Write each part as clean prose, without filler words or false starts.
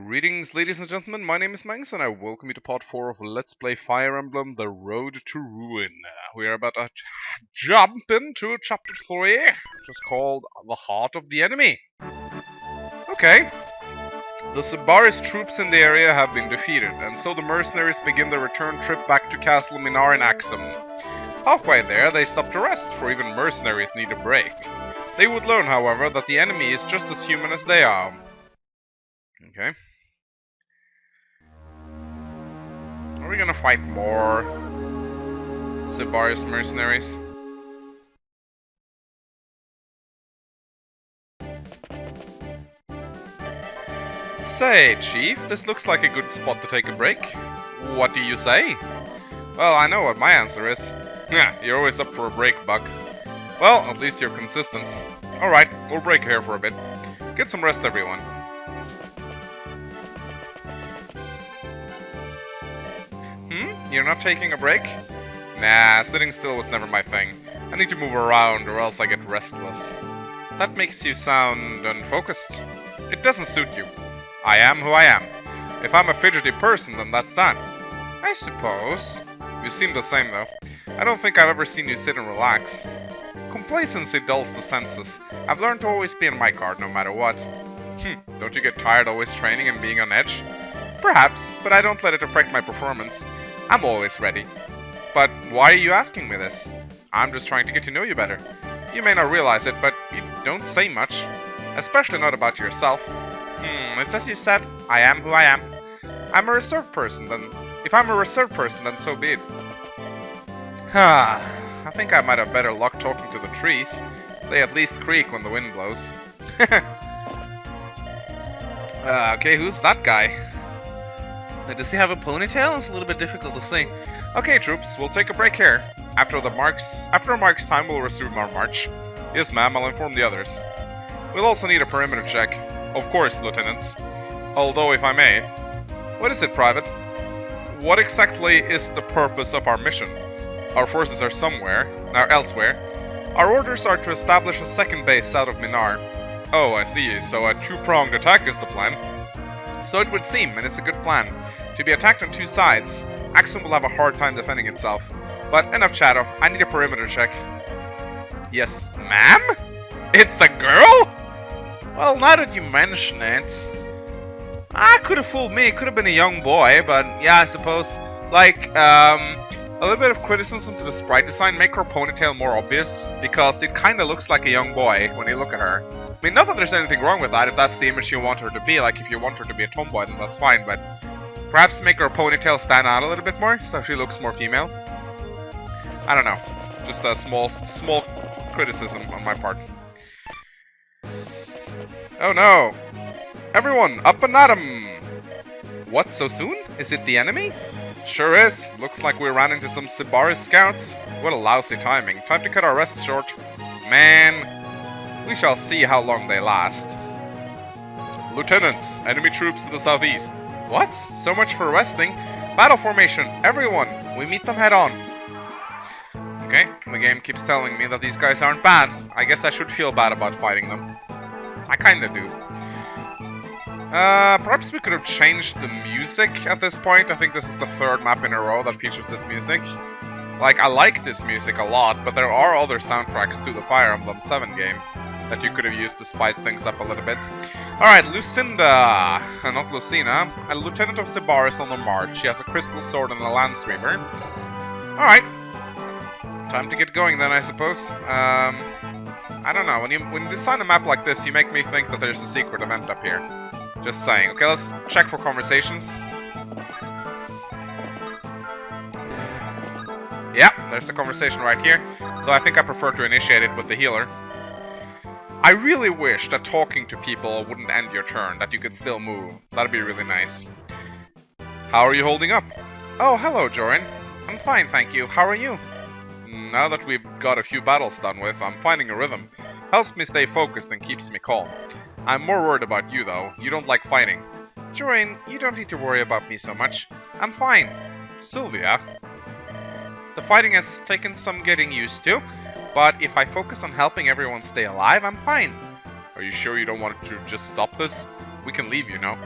Greetings, ladies and gentlemen, my name is Mangs, and I welcome you to part 4 of Let's Play Fire Emblem, The Road to Ruin. We are about to jump into chapter 3, which is called The Heart of the Enemy. Okay. The Sabaris troops in the area have been defeated, and so the mercenaries begin their return trip back to Castle Minar in Axum. Halfway there, they stop to rest, for even mercenaries need a break. They would learn, however, that the enemy is just as human as they are. Okay. Are we gonna fight more Sabaris mercenaries? Say, Chief, this looks like a good spot to take a break. What do you say? Well, I know what my answer is. Yeah, you're always up for a break, Buck. Well, at least you're consistent. Alright, we'll break here for a bit. Get some rest, everyone. You're not taking a break? Nah, sitting still was never my thing. I need to move around or else I get restless. That makes you sound unfocused. It doesn't suit you. I am who I am. If I'm a fidgety person, then that's that. I suppose. You seem the same, though. I don't think I've ever seen you sit and relax. Complacency dulls the senses. I've learned to always be on my guard no matter what. Don't you get tired always training and being on edge? Perhaps, but I don't let it affect my performance. I'm always ready. But why are you asking me this? I'm just trying to get to know you better. You may not realize it, but you don't say much. Especially not about yourself. It's as you said, I am who I am. I'm a reserved person, then... If I'm a reserved person, then so be it. I think I might have better luck talking to the trees. They at least creak when the wind blows. Okay, who's that guy? Does he have a ponytail? It's a little bit difficult to see. Okay, troops, we'll take a break here. After a mark's time, we'll resume our march. Yes, ma'am, I'll inform the others. We'll also need a perimeter check. Of course, lieutenants. Although, if I may... What is it, Private? What exactly is the purpose of our mission? Our forces are elsewhere. Our orders are to establish a second base south of Minar. Oh, I see, so a two-pronged attack is the plan. So it would seem, and it's a good plan. To be attacked on two sides, Axum will have a hard time defending itself. But enough chatter, I need a perimeter check. Yes, ma'am? It's a girl? Well, now that you mention it... could have fooled me, it could have been a young boy, but yeah, I suppose. Like, a little bit of criticism to the sprite design, make her ponytail more obvious, because it kinda looks like a young boy when you look at her. I mean, not that there's anything wrong with that, if that's the image you want her to be, like if you want her to be a tomboy, then that's fine, but perhaps make her ponytail stand out a little bit more, so she looks more female. I don't know, just a small criticism on my part. Oh no! Everyone, up and at 'em! What, so soon? Is it the enemy? Sure is. Looks like we ran into some Sabaris scouts. What a lousy timing. Time to cut our rest short. Man... We shall see how long they last. Lieutenants, enemy troops to the southeast. What? So much for resting. Battle formation, everyone. We meet them head on. Okay, the game keeps telling me that these guys aren't bad. I guess I should feel bad about fighting them. I kinda do. Perhaps we could have changed the music at this point. I think this is the third map in a row that features this music. Like, I like this music a lot, but there are other soundtracks to the Fire Emblem 7 game that you could have used to spice things up a little bit. Alright, Lucinda, not Lucina, a lieutenant of Sabaris on the march. She has a crystal sword and a landsweeper. Alright. Time to get going then, I suppose. I don't know, when you design a map like this, you make me think that there's a secret event up here. Just saying. Okay, let's check for conversations. Yeah, there's the conversation right here, though I think I prefer to initiate it with the healer. I really wish that talking to people wouldn't end your turn, that you could still move. That'd be really nice. How are you holding up? Oh, hello, Jorin. I'm fine, thank you. How are you? Now that we've got a few battles done with, I'm finding a rhythm. Helps me stay focused and keeps me calm. I'm more worried about you, though. You don't like fighting. Jorin, you don't need to worry about me so much. I'm fine. Sylvia? The fighting has taken some getting used to. But if I focus on helping everyone stay alive, I'm fine. Are you sure you don't want to just stop this? We can leave, you know.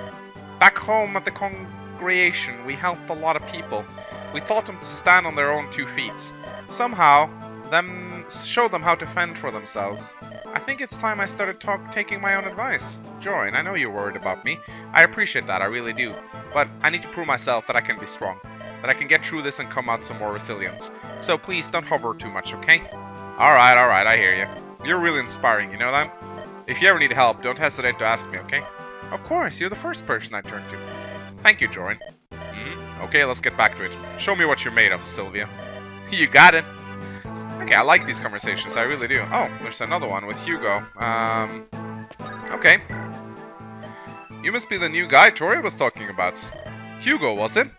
Back home at the congregation, we helped a lot of people. We taught them to stand on their own 2 feet. Somehow, show them how to fend for themselves. I think it's time I started taking my own advice. Join, I know you're worried about me. I appreciate that, I really do. But I need to prove myself that I can be strong. That I can get through this and come out some more resilient. So please, don't hover too much, okay? Alright, I hear you. You're really inspiring, you know that? If you ever need help, don't hesitate to ask me, okay? Of course, you're the first person I turn to. Thank you, Jorin. Okay, let's get back to it. Show me what you're made of, Sylvia. You got it. Okay, I like these conversations, I really do. Oh, there's another one with Hugo. Okay. You must be the new guy Tori was talking about. Hugo, was it?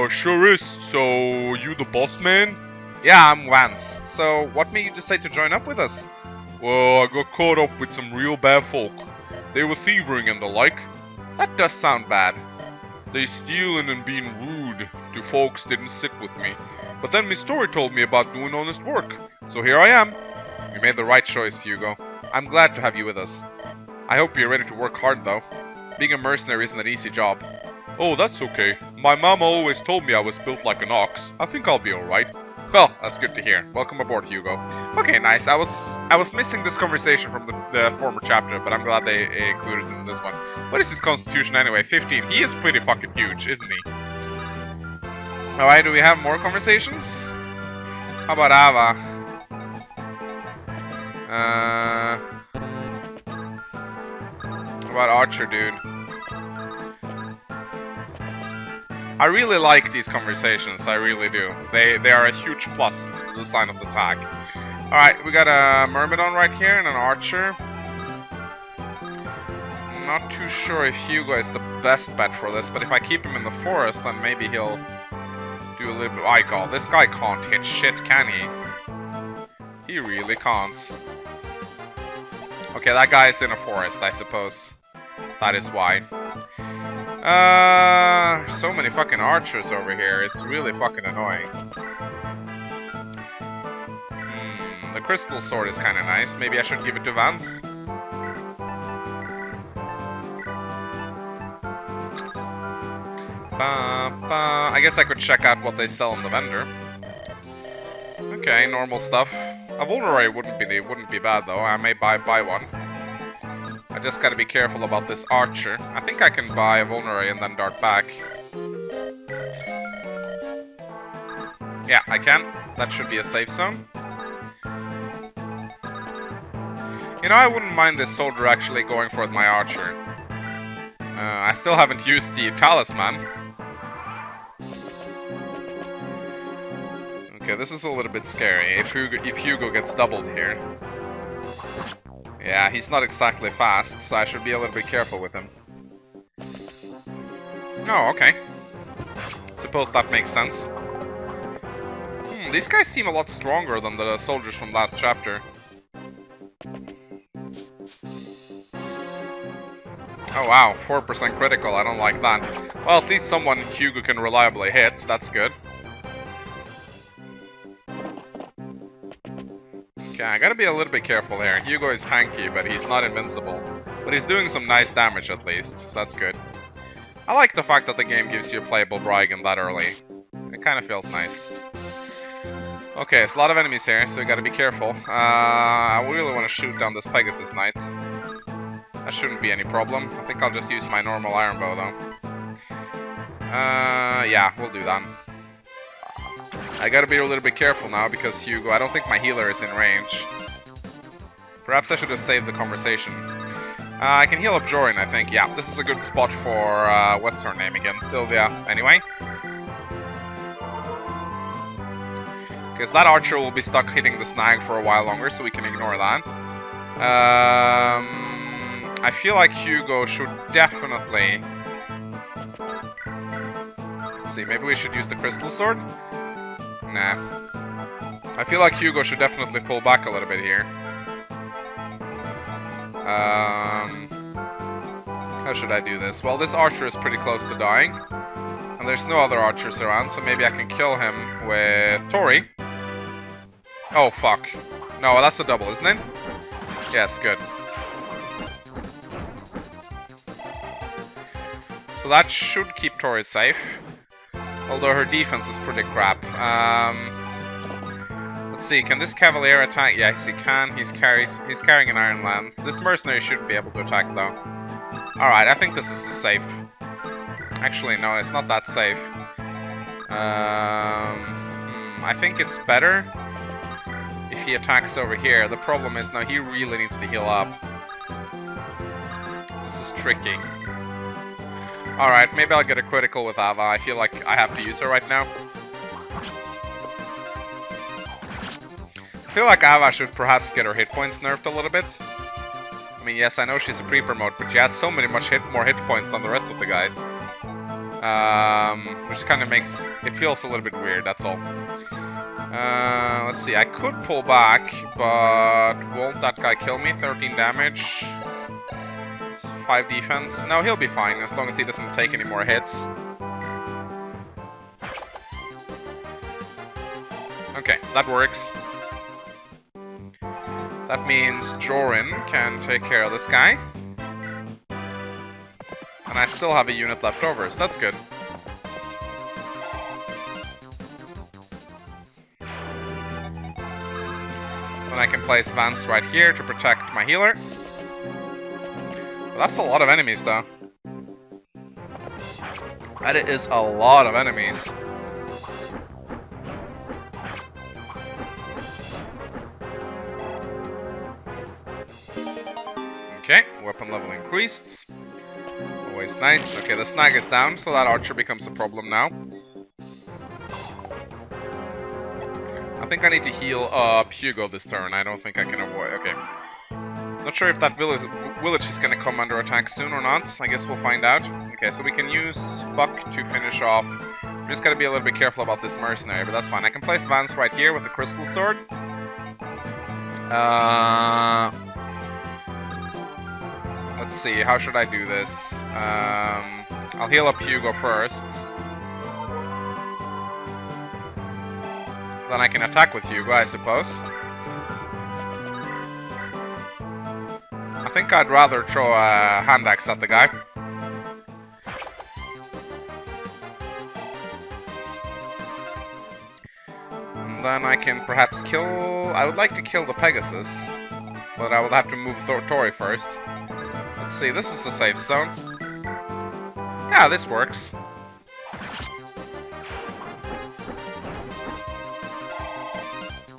Sure is. So, you the boss man? Yeah, I'm Vance. So, what made you decide to join up with us? Well, I got caught up with some real bad folk. They were thieving and the like. That does sound bad. They stealing and being rude to folks didn't sit with me. But then Miss Tori told me about doing honest work. So here I am. You made the right choice, Hugo. I'm glad to have you with us. I hope you're ready to work hard, though. Being a mercenary isn't an easy job. Oh, that's okay. My mama always told me I was built like an ox. I think I'll be alright. Well, that's good to hear. Welcome aboard, Hugo. Okay, nice. I was missing this conversation from the former chapter, but I'm glad they included it in this one. What is his constitution anyway? 15. He is pretty fucking huge, isn't he? Alright, do we have more conversations? How about Ava? What about Archer, dude? I really like these conversations, I really do. They are a huge plus to the design of this hack. Alright, we got a Myrmidon right here and an Archer. I'm not too sure if Hugo is the best bet for this, but if I keep him in the forest, then maybe he'll do a little bit... My god, this guy can't hit shit, can he? He really can't. Okay, that guy's in a forest, I suppose. That is why. So many fucking archers over here. It's really fucking annoying. The crystal sword is kind of nice. Maybe I should give it to Vance. I guess I could check out what they sell in the vendor. Okay, normal stuff. A vulnerary wouldn't be bad though. I may buy one. I just gotta be careful about this archer. I think I can buy a vulnerary and then dart back. Yeah, I can. That should be a safe zone. You know, I wouldn't mind this soldier actually going for my archer. I still haven't used the talisman. Okay, this is a little bit scary. If Hugo gets doubled here. Yeah, he's not exactly fast, so I should be a little bit careful with him. Oh, okay. Suppose that makes sense. These guys seem a lot stronger than the soldiers from last chapter. Oh wow, 4% critical, I don't like that. Well, at least someone Hugo can reliably hit, that's good. Okay, I gotta be a little bit careful here. Hugo is tanky, but he's not invincible. But he's doing some nice damage at least, so that's good. I like the fact that the game gives you a playable Bryggen that early. It kind of feels nice. Okay, there's a lot of enemies here, so we gotta be careful. I really want to shoot down this Pegasus Knight. That shouldn't be any problem. I think I'll just use my normal iron bow though. Yeah, we'll do that. I gotta be a little bit careful now because Hugo, I don't think my healer is in range. Perhaps I should have saved the conversation. I can heal up Jorin, I think. Yeah, this is a good spot for, what's her name again? Sylvia. Anyway. Because that archer will be stuck hitting the snag for a while longer, so we can ignore that. I feel like Hugo should definitely... Let's see, maybe we should use the crystal sword? Nah. I feel like Hugo should definitely pull back a little bit here. How should I do this? Well, this archer is pretty close to dying. And there's no other archers around, so maybe I can kill him with Tori. Oh, fuck. No, that's a double, isn't it? Yes, good. So that should keep Tori safe. Although her defense is pretty crap. Let's see, can this Cavalier attack? Yes, he can. He's carrying an Iron Lance. This mercenary shouldn't be able to attack though. Alright, I think this is safe. Actually, no, it's not that safe. I think it's better if he attacks over here. The problem is now he really needs to heal up. This is tricky. Alright, maybe I'll get a critical with Ava. I feel like I have to use her right now. I feel like Ava should perhaps get her hit points nerfed a little bit. I mean, yes, I know she's a pre-promote, but she has so many more hit points than the rest of the guys. Which kind of makes it feels a little bit weird, that's all. Let's see, I could pull back, but won't that guy kill me? 13 damage. It's 5 defense. No, he'll be fine as long as he doesn't take any more hits. Okay, that works. That means Jorin can take care of this guy. And I still have a unit left over, so that's good. Then I can place Vance right here to protect my healer. But that's a lot of enemies, though. That is a lot of enemies. Okay, weapon level increased. Always nice. Okay, the snag is down, so that archer becomes a problem now. I think I need to heal up Hugo this turn. I don't think I can avoid. Okay. Not sure if that village is gonna come under attack soon or not. I guess we'll find out. Okay, so we can use Buck to finish off. We just gotta be a little bit careful about this mercenary, but that's fine. I can place Vance right here with the crystal sword. Let's see, how should I do this? I'll heal up Hugo first. Then I can attack with Hugo, I suppose. I think I'd rather throw a hand axe at the guy. And then I can perhaps kill... I would like to kill the Pegasus, but I would have to move Tori first. Let's see, this is a safe zone. Yeah, this works.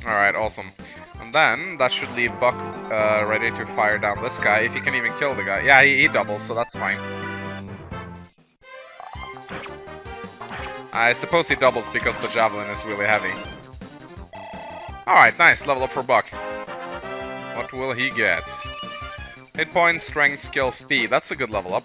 Alright, awesome. And then, that should leave Buck ready to fire down this guy, if he can even kill the guy. Yeah, he doubles, so that's fine. I suppose he doubles because the javelin is really heavy. Alright, nice, level up for Buck. What will he get? Hit points, strength, skill, speed. That's a good level up.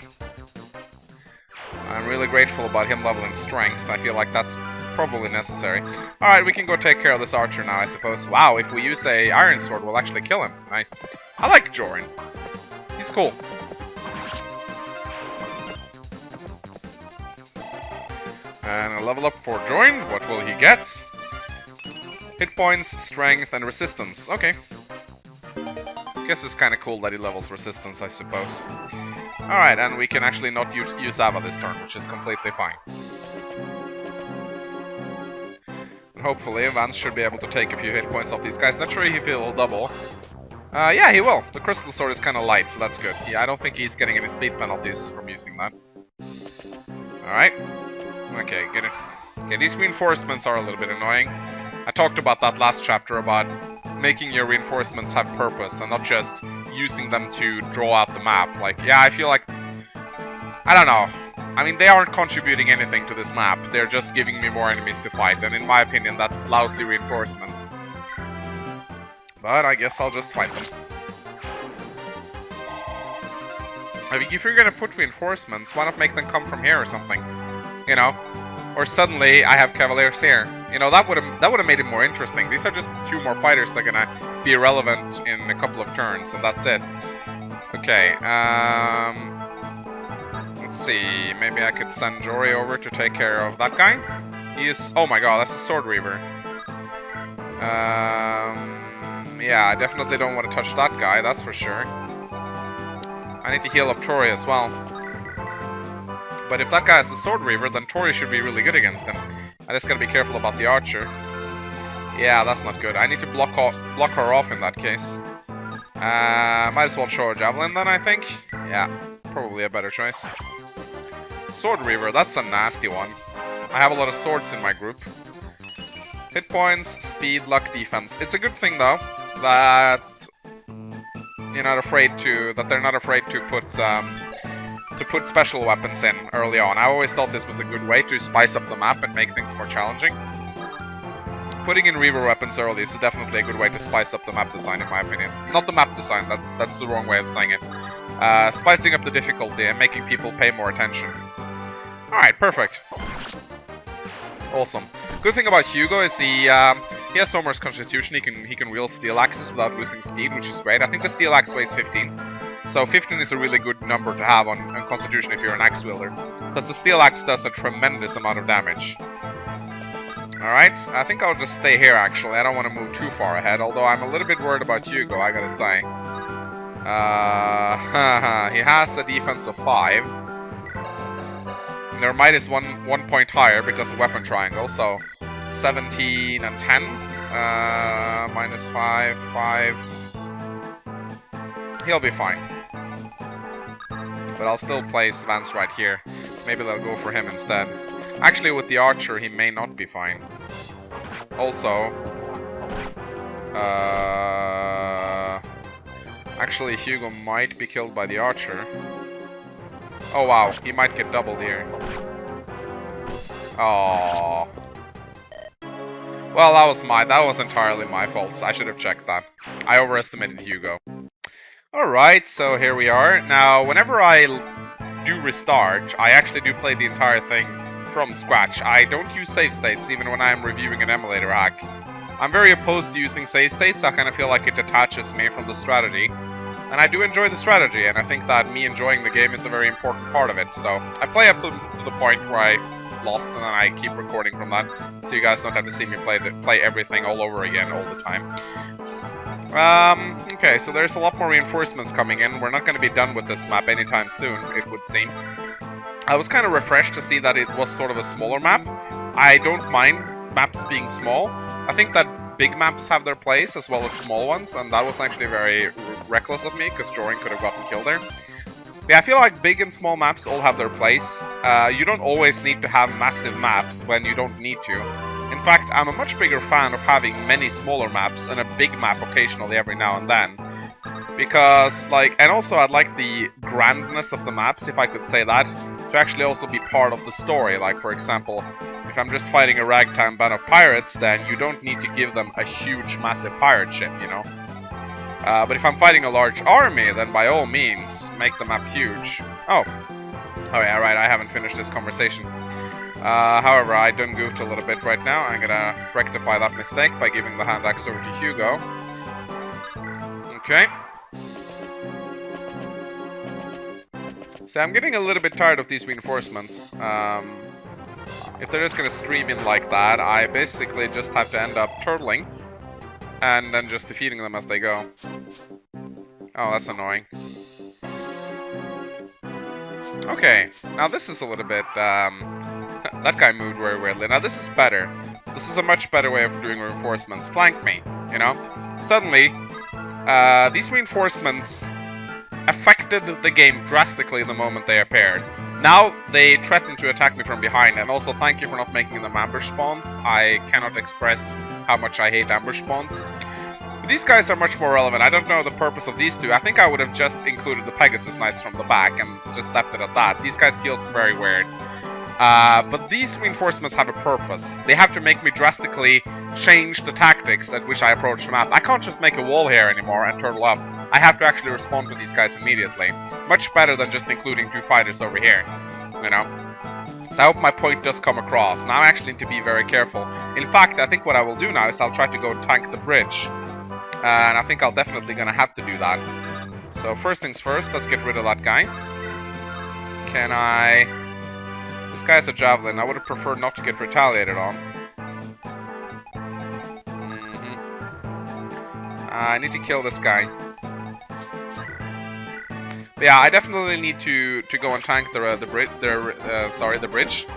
I'm really grateful about him leveling strength. I feel like that's probably necessary. Alright, we can go take care of this archer now, I suppose. Wow, if we use a iron sword, we'll actually kill him. Nice. I like Jorin. He's cool. And a level up for Jorin. What will he get? Hit points, strength, and resistance. Okay. Guess it's kind of cool that he levels resistance, I suppose. Alright, and we can actually not use Ava this turn, which is completely fine. And hopefully Vance should be able to take a few hit points off these guys. Not sure if he'll double. Yeah, he will. The crystal sword is kind of light, so that's good. Yeah, I don't think he's getting any speed penalties from using that. Alright. Okay, get it. Okay, these reinforcements are a little bit annoying. I talked about that last chapter about making your reinforcements have purpose and not just using them to draw out the map. Like, yeah, I feel like... I don't know. I mean, they aren't contributing anything to this map. They're just giving me more enemies to fight, and in my opinion, that's lousy reinforcements. But I guess I'll just fight them. I mean, if you're gonna put reinforcements, why not make them come from here or something? You know? Or suddenly, I have Cavaliers here. You know, that would have made it more interesting. These are just 2 more fighters that are gonna be irrelevant in a couple of turns, and that's it. Okay, let's see. Maybe I could send Jory over to take care of that guy. He is... Oh my god, that's a Sword Reaver. Yeah, I definitely don't want to touch that guy, that's for sure. I need to heal up Tori as well. but if that guy has a Sword Reaver, then Tori should be really good against him. I just gotta be careful about the Archer. Yeah, that's not good. I need to block her off in that case. Might as well show a Javelin then, I think. Yeah, probably a better choice. Sword Reaver, that's a nasty one. I have a lot of swords in my group. Hit points, speed, luck, defense. It's a good thing though that they're not afraid to put special weapons in early on. I always thought this was a good way to spice up the map and make things more challenging. Putting in Reaver weapons early is definitely a good way to spice up the map design, in my opinion. Not the map design, that's the wrong way of saying it. Spicing up the difficulty and making people pay more attention. Alright, perfect. Awesome. Good thing about Hugo is he has so much constitution, he can wield steel axes without losing speed, which is great. I think the steel axe weighs 15. So 15 is a really good number to have on constitution if you're an axe wielder. Because the steel axe does a tremendous amount of damage. Alright, I think I'll just stay here actually. I don't want to move too far ahead, although I'm a little bit worried about Hugo, I gotta say. He has a defense of 5. Their might is one point higher because of weapon triangle, so 17 and 10. Minus 5, 5. He'll be fine. But I'll still place Vance right here. Maybe they'll go for him instead. Actually, with the Archer, he may not be fine. Also, actually, Hugo might be killed by the Archer. Oh wow, he might get doubled here. Oh. Well, that was entirely my fault. I should have checked that. I overestimated Hugo. Alright, so here we are. Now, whenever I do restart, I actually do play the entire thing from scratch. I don't use save states even when I'm reviewing an emulator hack. I'm very opposed to using save states. I kind of feel like it detaches me from the strategy. And I do enjoy the strategy, and I think that me enjoying the game is a very important part of it. So I play up to the point where I lost, and then I keep recording from that, so you guys don't have to see me play everything all over again all the time. Okay, so there's a lot more reinforcements coming in. We're not going to be done with this map anytime soon, it would seem. I was kind of refreshed to see that it was sort of a smaller map. I don't mind maps being small. I think that big maps have their place as well as small ones, and that was actually very reckless of me because Jorin could have gotten killed there. But yeah, I feel like big and small maps all have their place. You don't always need to have massive maps when you don't need to. In fact, I'm a much bigger fan of having many smaller maps and a big map occasionally every now and then. Because, and also I'd like the grandness of the maps, if I could say that, to actually also be part of the story. Like, for example, if I'm just fighting a ragtime band of pirates, then you don't need to give them a huge, massive pirate ship, you know? But if I'm fighting a large army, then by all means, make the map huge. Oh yeah, right, I haven't finished this conversation. However, I done goofed a little bit right now. I'm gonna rectify that mistake by giving the hand axe over to Hugo. Okay. So I'm getting a little bit tired of these reinforcements. If they're just gonna stream in like that, I basically just have to end up turtling and then just defeating them as they go. Oh, that's annoying. Okay, now this is a little bit, that guy moved very weirdly. Now this is better. This is a much better way of doing reinforcements. Flank me, you know? Suddenly, these reinforcements affected the game drastically the moment they appeared. Now they threaten to attack me from behind, and also thank you for not making them ambush spawns. I cannot express how much I hate ambush spawns. But these guys are much more relevant. I don't know the purpose of these two. I think I would have just included the Pegasus Knights from the back and just left it at that. These guys feel very weird. But these reinforcements have a purpose. They have to make me drastically change the tactics at which I approach the map. I can't just make a wall here anymore and turtle up. I have to actually respond to these guys immediately. Much better than just including 2 fighters over here, you know? So I hope my point does come across. Now I actually need to be very careful. In fact, I think what I will do now is I'll try to go tank the bridge. And I think I'll definitely gonna have to do that. So first things first, let's get rid of that guy. Can I... This guy has a javelin. I would have preferred not to get retaliated on. I need to kill this guy. But yeah, I definitely need to go and tank the bridge.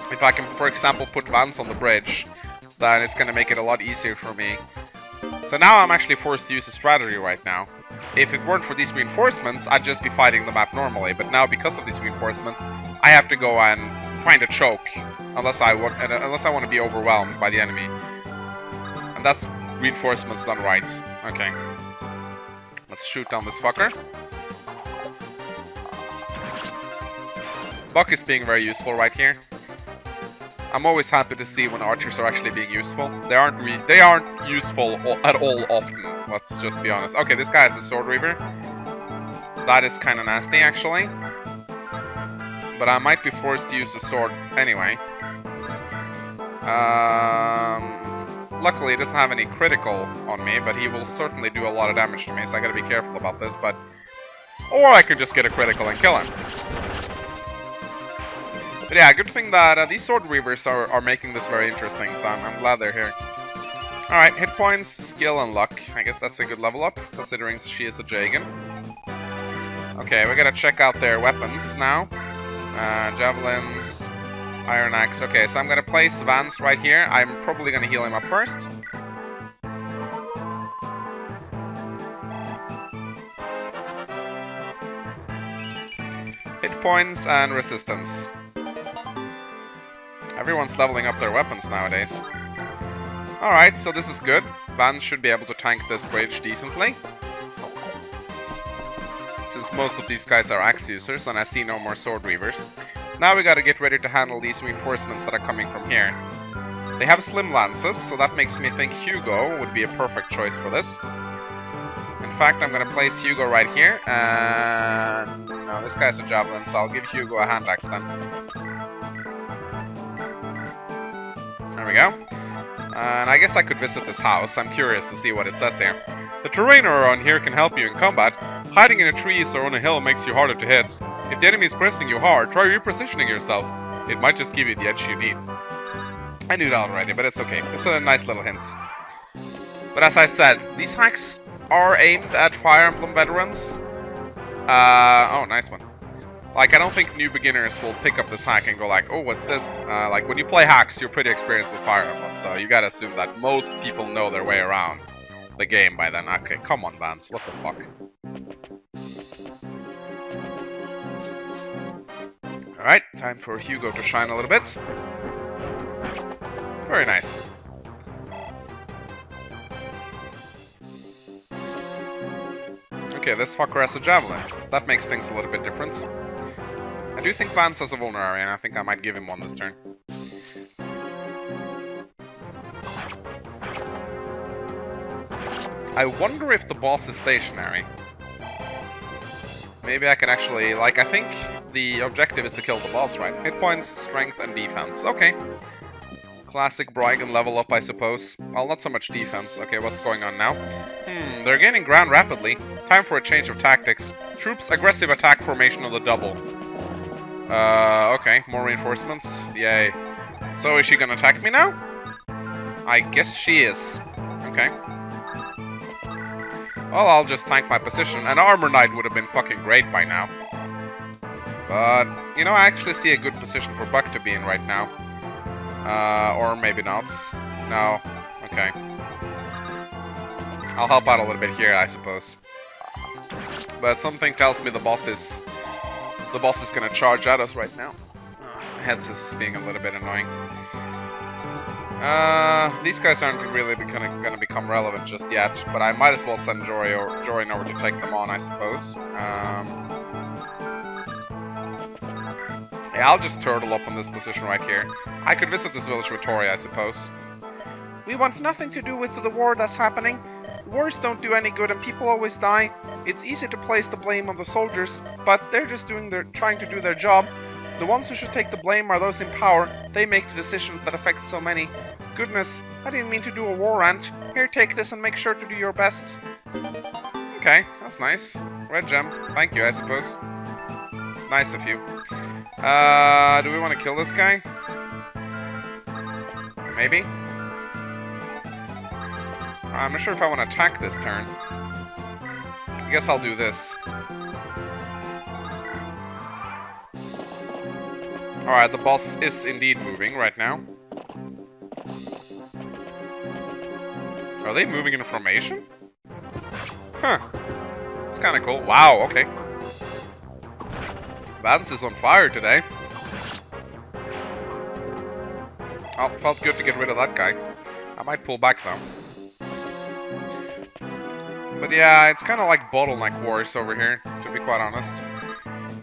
If I can, for example, put Vance on the bridge, then it's gonna make it a lot easier for me. So now I'm actually forced to use a strategy right now. If it weren't for these reinforcements, I'd just be fighting the map normally. But now, because of these reinforcements, I have to go and find a choke, unless I want to be overwhelmed by the enemy. And that's reinforcements done right. Okay, let's shoot down this fucker. Buck is being very useful right here. I'm always happy to see when archers are actually being useful. They aren't useful at all often. Let's just be honest. Okay, this guy has a sword reaver. That is kind of nasty, actually. But I might be forced to use the sword anyway. Luckily, he doesn't have any critical on me, but he will certainly do a lot of damage to me, so I gotta be careful about this. Or I could just get a critical and kill him. But yeah, good thing that these sword reavers are making this very interesting, so I'm glad they're here. Alright, hit points, skill, and luck. I guess that's a good level up, considering she is a Jagan. Okay, we gotta check out their weapons now. Javelins, Iron Axe. Okay, so I'm gonna place Vance right here. I'm probably gonna heal him up first. Hit points and resistance. Everyone's leveling up their weapons nowadays. Alright, so this is good. Vance should be able to tank this bridge decently. Since most of these guys are axe users and I see no more sword reavers. Now we gotta get ready to handle these reinforcements that are coming from here. They have slim lances, so that makes me think Hugo would be a perfect choice for this. In fact, I'm gonna place Hugo right here, and no, this guy's a javelin, so I'll give Hugo a hand axe then. There we go. And I guess I could visit this house. I'm curious to see what it says here. The terrain around here can help you in combat. Hiding in the trees or on a hill makes you harder to hit. If the enemy is pressing you hard, try repositioning yourself. It might just give you the edge you need. I knew that already, but it's okay. It's a nice little hint. But as I said, these hacks are aimed at Fire Emblem veterans. Oh, nice one. Like, I don't think new beginners will pick up this hack and go like, oh, what's this? Like, when you play hacks, you're pretty experienced with Fire Emblem, so you gotta assume that most people know their way around the game by then. Okay, come on, Vance, what the fuck? Alright, time for Hugo to shine a little bit. Very nice. Okay, this fucker has a javelin. That makes things a little bit different. I do think Vance has a vulnerary, and I think I might give him one this turn. I wonder if the boss is stationary. Maybe I can actually, like, I think the objective is to kill the boss, right? Hit points, strength, and defense. Okay. Classic Bryggen level up, I suppose. Well, not so much defense. Okay, what's going on now? They're gaining ground rapidly. Time for a change of tactics. Troops, aggressive attack formation on the double. Okay, more reinforcements. Yay. So is she gonna attack me now? I guess she is. Okay. Well, I'll just tank my position. An Armor Knight would have been fucking great by now. But, you know, I actually see a good position for Buck to be in right now. Or maybe not. No. Okay. I'll help out a little bit here, I suppose. But something tells me the boss is gonna charge at us right now. My headset is being a little bit annoying. These guys aren't really gonna become relevant just yet, but I might as well send Jorin over to take them on, I suppose. Yeah, I'll just turtle up on this position right here. I could visit this village with Tori, I suppose. We want nothing to do with the war that's happening. Wars don't do any good and people always die. It's easy to place the blame on the soldiers, but they're just trying to do their job. The ones who should take the blame are those in power. They make the decisions that affect so many. Goodness, I didn't mean to do a war rant. Here, take this and make sure to do your best. Okay, that's nice. Red gem. Thank you, I suppose. It's nice of you. Do we want to kill this guy? Maybe? I'm not sure if I want to attack this turn. I guess I'll do this. Alright, the boss is indeed moving right now. Are they moving in formation? Huh. It's kind of cool. Wow, okay. Vance is on fire today. Oh, felt good to get rid of that guy. I might pull back though. But yeah, it's kind of like bottleneck wars over here, to be quite honest.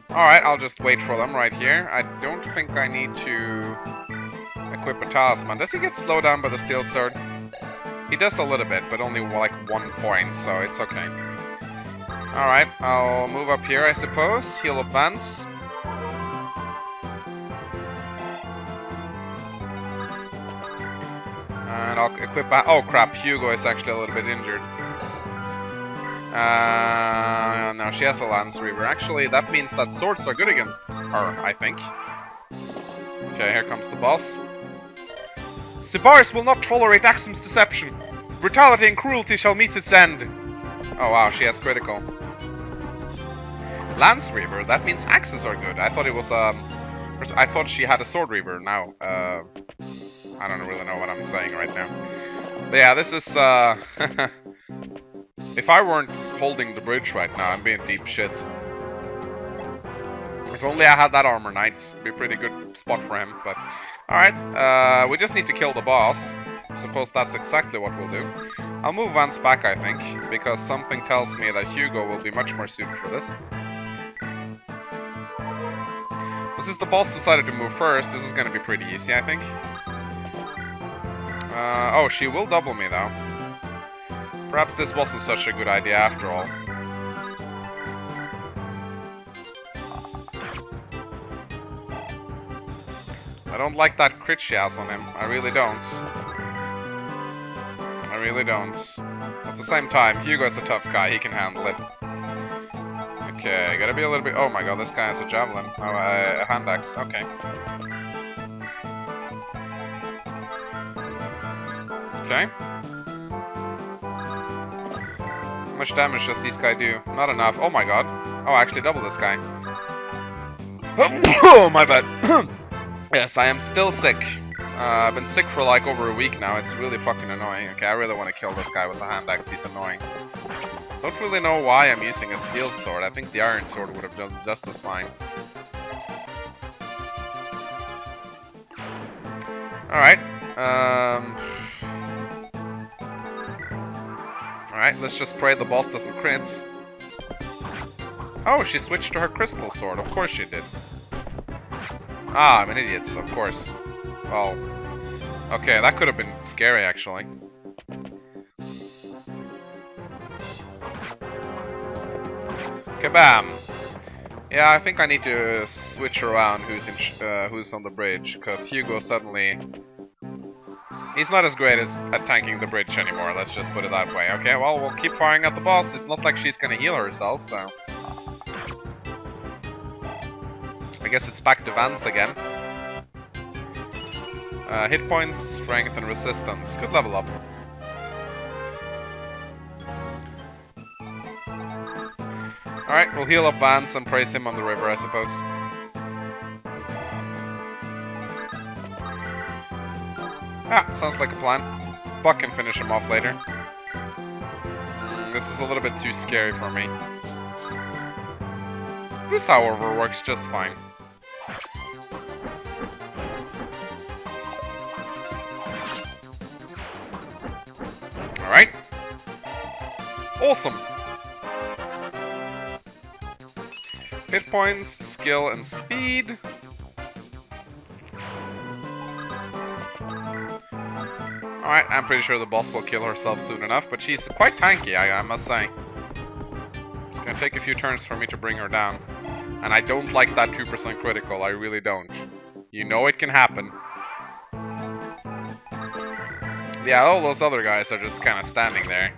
Alright, I'll just wait for them right here. I don't think I need to equip a talisman. Does he get slowed down by the steel sword? He does a little bit, but only like 1 point, so it's okay. Alright, I'll move up here, I suppose. Heal up Vance. And I'll equip... Oh crap, Hugo is actually a little bit injured. No, she has a Lance Reaver. Actually, that means that swords are good against her, I think. Okay, here comes the boss. Sibars will not tolerate Axum's deception. Brutality and cruelty shall meet its end. Oh wow, she has critical. Lance Reaver, that means axes are good. I thought it was, I thought she had a Sword Reaver now. I don't really know what I'm saying right now. But yeah, this is, if I weren't holding the bridge right now, I'm being deep shit. If only I had that armor knight, it'd be a pretty good spot for him, but... Alright, we just need to kill the boss. Suppose that's exactly what we'll do. I'll move Vance back, I think, because something tells me that Hugo will be much more suited for this. But since the boss decided to move first, this is gonna be pretty easy, I think. Oh, she will double me, though. Perhaps this wasn't such a good idea after all. I don't like that crit she has on him. I really don't. I really don't. At the same time, Hugo's a tough guy. He can handle it. Okay, gotta be a little bit... Oh my god, this guy has a javelin. Oh, a hand axe. Okay. Okay. How much damage does this guy do? Not enough. Oh my god. Oh, I actually doubled this guy. Oh, my bad. Yes, I am still sick. I've been sick for like over a week now. It's really fucking annoying. Okay, I really want to kill this guy with the hand axe. He's annoying. Don't really know why I'm using a steel sword. I think the iron sword would have done just as fine. Alright. Alright, let's just pray the boss doesn't crit. Oh, she switched to her crystal sword. Of course she did. Ah, I'm an idiot, of course. Well, okay, that could have been scary, actually. Kabam! Yeah, I think I need to switch around who's on the bridge, because Hugo suddenly... He's not as great at tanking the bridge anymore, let's just put it that way. Okay, well, we'll keep firing at the boss. It's not like she's gonna heal herself, so... I guess it's back to Vance again. Hit points, strength, and resistance. Good level up. Alright, we'll heal up Vance and praise him on the river, I suppose. Ah, sounds like a plan. Buck can finish him off later. This is a little bit too scary for me. This, however, works just fine. Alright. Awesome. Hit points, skill, and speed. Alright, I'm pretty sure the boss will kill herself soon enough, but she's quite tanky, I must say. It's gonna take a few turns for me to bring her down. And I don't like that 2% critical, I really don't. You know it can happen. Yeah, all those other guys are just kind of standing there.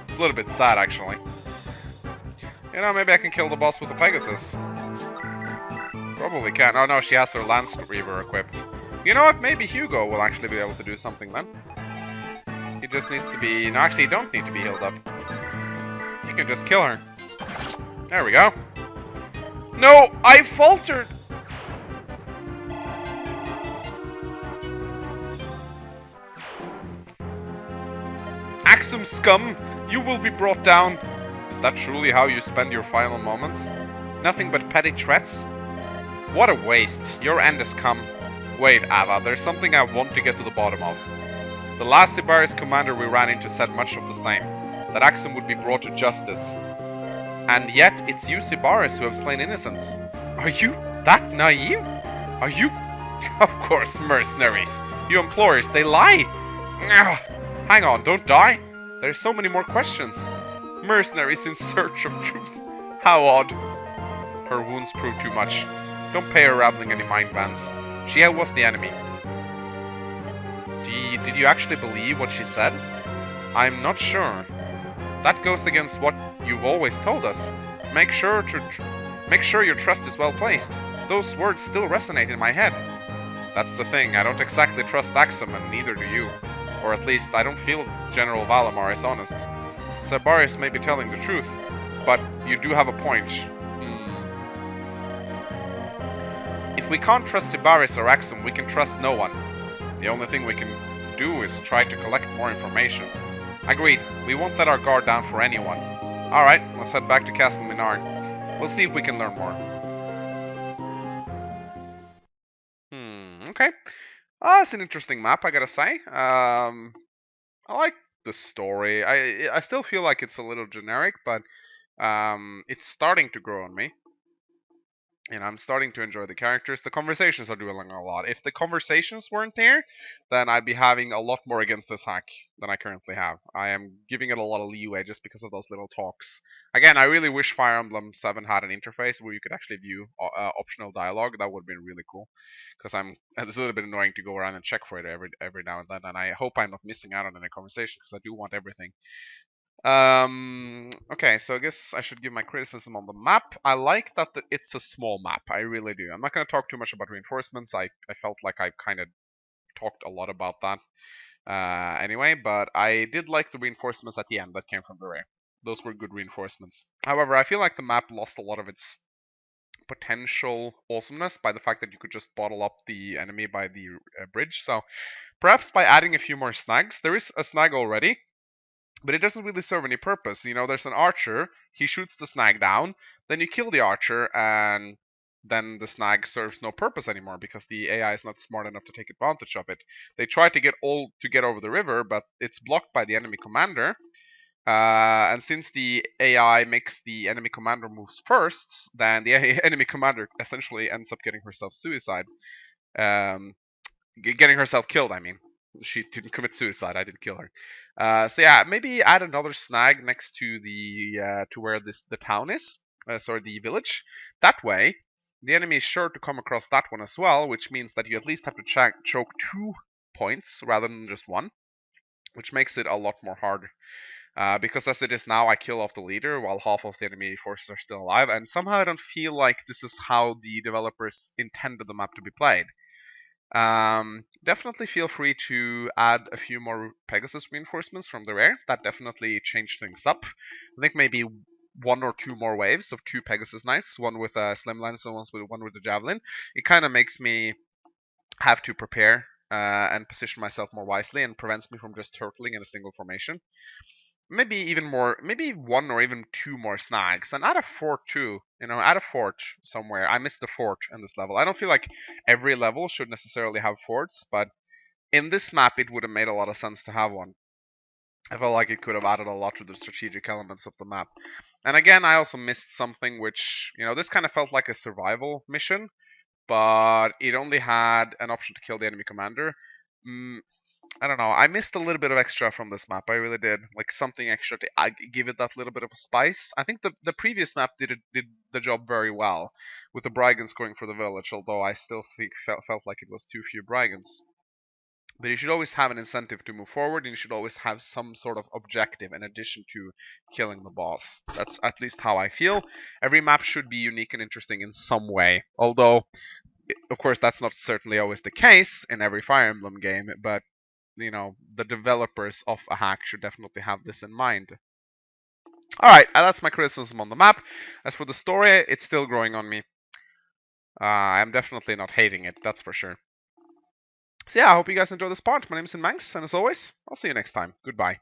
It's a little bit sad, actually. You know, maybe I can kill the boss with the Pegasus. Probably can. Oh no, she has her Lance Reaver equipped. You know what? Maybe Hugo will actually be able to do something then. He just needs to be... No, actually, you don't need to be healed up. You can just kill her. There we go. No! I faltered! Axum scum! You will be brought down! Is that truly how you spend your final moments? Nothing but petty threats? What a waste. Your end has come. Wait, Ava, there's something I want to get to the bottom of. The last Ibaris commander we ran into said much of the same. That Axum would be brought to justice. And yet, it's you Sibaris who have slain innocents. Are you that naive? Are you... Of course, mercenaries. You employers, they lie. Ugh. Hang on, don't die. There's so many more questions. Mercenaries in search of truth. How odd. Her wounds prove too much. Don't pay her rattling any mind, Vance. She was the enemy. Did you actually believe what she said? I'm not sure. That goes against what you've always told us. Make sure your trust is well placed. Those words still resonate in my head. That's the thing, I don't exactly trust Axum, and neither do you. Or at least, I don't feel General Valamar is honest. Sabaris may be telling the truth, but you do have a point. If we can't trust Sibaris or Axum, we can trust no one. The only thing we can do is try to collect more information. Agreed, we won't let our guard down for anyone. Alright, let's head back to Castle Minar. We'll see if we can learn more. Okay. It's an interesting map, I gotta say. I like the story. I still feel like it's a little generic, but it's starting to grow on me. And I'm starting to enjoy the characters. The conversations are doing a lot. If the conversations weren't there, then I'd be having a lot more against this hack than I currently have. I am giving it a lot of leeway just because of those little talks. Again, I really wish Fire Emblem 7 had an interface where you could actually view optional dialogue. That would have been really cool. Because it's a little bit annoying to go around and check for it every now and then. And I hope I'm not missing out on any conversation because I do want everything. Okay, so I guess I should give my criticism on the map. I like that it's a small map. I really do. I'm not going to talk too much about reinforcements. I felt like I kind of talked a lot about that anyway, but I did like the reinforcements at the end that came from the rear. Those were good reinforcements. However, I feel like the map lost a lot of its potential awesomeness by the fact that you could just bottle up the enemy by the bridge. So perhaps by adding a few more snags. There is a snag already, but it doesn't really serve any purpose. You know, there's an archer, he shoots the snag down, then you kill the archer, and then the snag serves no purpose anymore because the AI is not smart enough to take advantage of it. They try to get over the river, but it's blocked by the enemy commander. And since the AI makes the enemy commander moves first, then the enemy commander essentially ends up getting herself getting herself killed, I mean. She didn't commit suicide. I did kill her. So yeah, maybe add another snag next to the to where the town is, sorry, the village. That way, the enemy is sure to come across that one as well, which means that you at least have to choke 2 points rather than just 1, which makes it a lot more harder. Because as it is now, I kill off the leader while half of the enemy forces are still alive, and somehow I don't feel like this is how the developers intended the map to be played. Definitely feel free to add a few more Pegasus reinforcements from the rear. That definitely changed things up. I think maybe 1 or 2 more waves of 2 Pegasus Knights, one with a slim lance and one with a javelin. It kind of makes me have to prepare and position myself more wisely and prevents me from just turtling in a single formation. Maybe even more, maybe 1 or even 2 more snags, and add a fort too. You know, add a fort somewhere. I missed the fort in this level. I don't feel like every level should necessarily have forts, but in this map it would have made a lot of sense to have one. I felt like it could have added a lot to the strategic elements of the map. And again, I also missed something which, you know, this kind of felt like a survival mission, but it only had an option to kill the enemy commander. I don't know. I missed a little bit of extra from this map. I really did. Like something extra to give it that little bit of a spice. I think the previous map did the job very well with the Brigans going for the village, although I still felt like it was too few Brigans. But you should always have an incentive to move forward, and you should always have some sort of objective in addition to killing the boss. That's at least how I feel. Every map should be unique and interesting in some way, although, of course, that's not certainly always the case in every Fire Emblem game, but you know, the developers of a hack should definitely have this in mind. Alright, that's my criticism on the map. As for the story, it's still growing on me. I'm definitely not hating it, that's for sure. So yeah, I hope you guys enjoyed this part. My name is Vance, and as always, I'll see you next time. Goodbye.